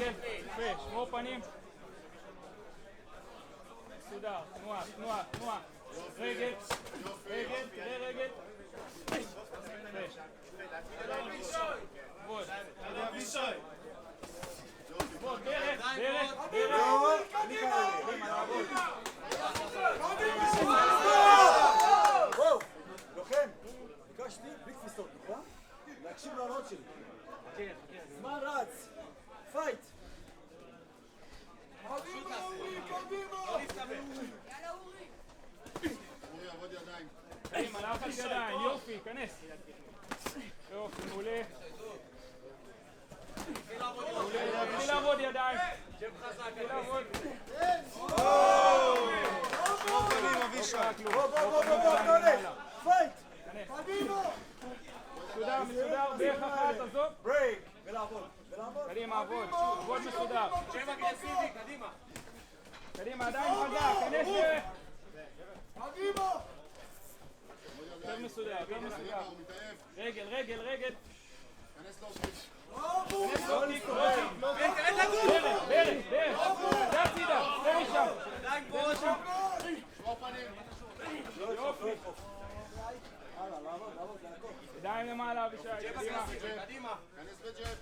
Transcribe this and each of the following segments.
רגל, יפה, שמור פנים. מסודר, תנועה, תנועה, תנועה. רגל, רגל, תראה רגל. בוא, בוא, דרך, דרך, דרך. קדימה, לעבוד. בואו, לוחם, ביקשתי בלי תפיסות, נכון? להקשיב להראות שלי. זמן רץ, פייט. קדימה אורי, קדימה! יאללה אורי! אורי, עבוד ידיים. קדימה, לחץ ידיים, יופי, כנס. יופי, מעולה. תתחיל לעבוד ידיים. תתחיל לעבוד. בוא, פייט! קדימה! מסודר, מסודר, בערך אחת, עזוב. ברייק! ולעבוד, ולעבוד. קדימה, עבוד, עבוד מסודר. שם אגרסיבי, קדימה. קדימה, עדיין חזק, כנס דרך. קדימה! יותר מסודר, יותר מסודר. הוא מתעייף. רגל, רגל, רגל. כנס לו שליש. לוקיק, לוקיק, לוקיק. דרך, דרך, דרך. זה הצידה, זה משם. זה משם. שמור פנים. יופי. הלאה, לעבוד, זה הכל. ידיים למעלה, אבישי. קדימה. קדימה. כנס בג'ב.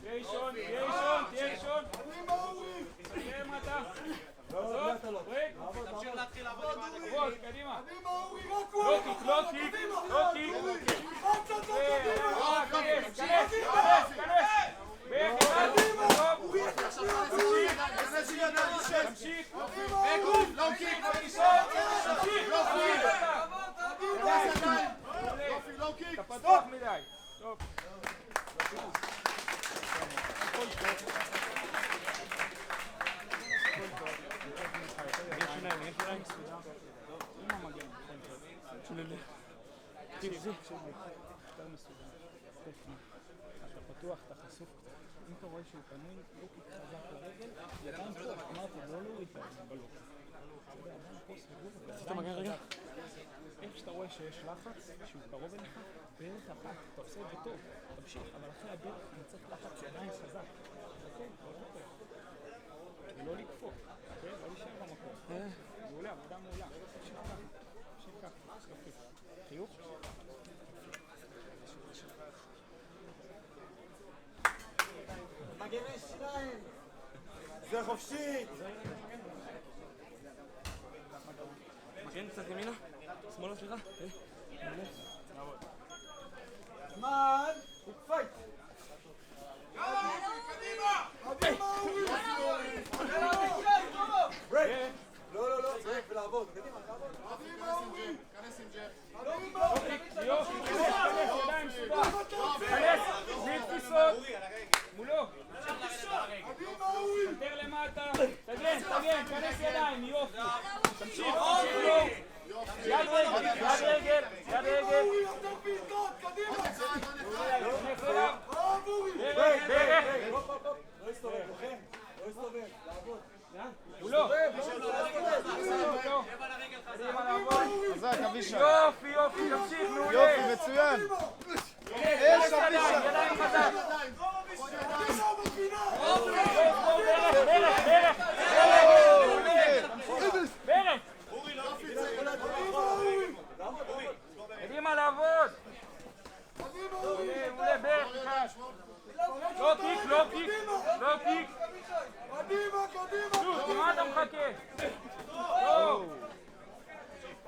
תהיה ראשון, תהיה ראשון, תהיה ראשון. קדימה אורי! תהיה מטה. לא, אתה לא. ברייק. תמשיך להתחיל לעבוד עם הענקים. עבוד, קדימה. קדימה אורי, רק הוא! לוקיק, לוקיק, לוקיק. חצה, קדימה! כנס, כנס, כנס, כנס. בערך אחד. טוב. כנס עם ידיים. תמשיך. בגוף, לואו קיק, תמשיך. יופי, לואו קיק. אתה פתוח מדי. טוב. אתה פתוח, אתה חשוף. אם אתה רואה שהוא פנוי, לוקיק חזק לרגל, ידיים פה, אמרתי, לא להוריד את הידיים בלוקיק. אדם פה סגור, וידיים חזק. איך שאתה רואה שיש לחץ, שהוא קרוב אליך, בערך אחת, אתה עושה את זה טוב, תמשיך, אבל אחרי הברך אני צריך לחץ ידיים חזק. אוקיי? לא לקפוא. ולא לקפוא, אוקיי? לא להישאר במקום. מעולה, עבודה מעולה. תמשיך ככה, תמשיך ככה, יופי. חיוך? מגני שיניים! זה חופשית! מגן קצת ימינה. שמאלה סליחה. זמן! פייט! קדימה! קדימה אורי! ברייק! לא, ברייק ולעבוד. קדימה, תעבוד. קדימה אורי! כנס עם ג'ב. קדימה! יופי, כנס, ידיים מסודר. כנס, בלי תפיסות. מולו. קדימה אורי! יותר למטה. תגן, תגן, כנס ידיים, יופי. תמשיך, תמשיך לו. יד רגל, יד רגל, יד רגל. אורי, יותר בעיטות! קדימה! כנס אליו. ברב אורי! דרך, דרך. לא יסתובב, לוחם! לא יסתובב, לעבוד. מולו. קדימה לעבוד. חזק, אבישי. יופי, יופי, תמשיך, מעולה. יופי, מצוין. כנס ידיים, ידיים חזק. קדימה בפינה! דרך, דרך, דרך. ברך. קדימה לעבוד. קדימה אורי! מעולה, ברך אחד. לא קיק, לא קיק, לא קיק. קדימה, קדימה! שוב, מה אתה מחכה? טוב.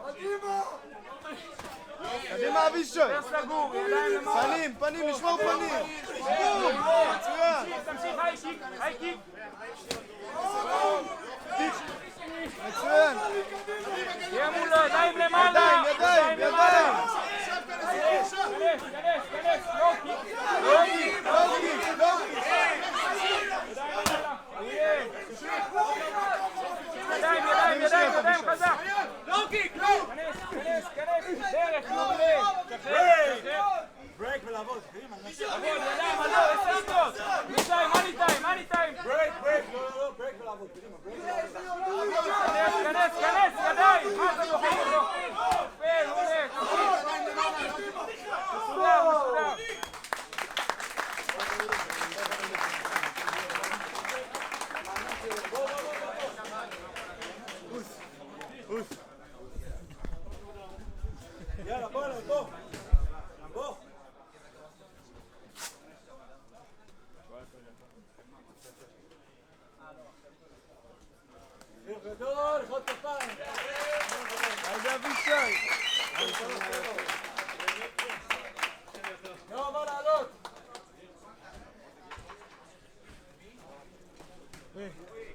קדימה! קדימה, אבישי. יותר סגור, ידיים למעלה. פנים, פנים, לשמור פנים. תמשיך, תמשיך, היי קיק, היי קיק. מצוין. תהיה מולו, ידיים למעלה. ידיים, ידיים. כנס, כנס, כנס, לא קיק. לא קיק. לואו-קיק, לואו-קיק. ידיים למעלה. ידיים, ידיים, ידיים, ידיים חזק. לואו-קיק, כנס, כנס, כנס. דרך, מעולה. שחרר, שחרר. ברייק ולעבוד. קדימה, עבוד, ידיים, עזוב, 10 דקות. מצרים, מאני טיים, מאני טיים. ברייק, ברייק, לא, ברייק ולעבוד. קדימה, ברייק ולעבוד. כנס, כנס, כנס, ידיים. מה אתה דוחק אותו? יפה, מעולה. מסודר, מסודר. יאללה, בוא. בוא. שיר גדול, חוד כפיים. איזה אבישי. לא, אמר לעלות.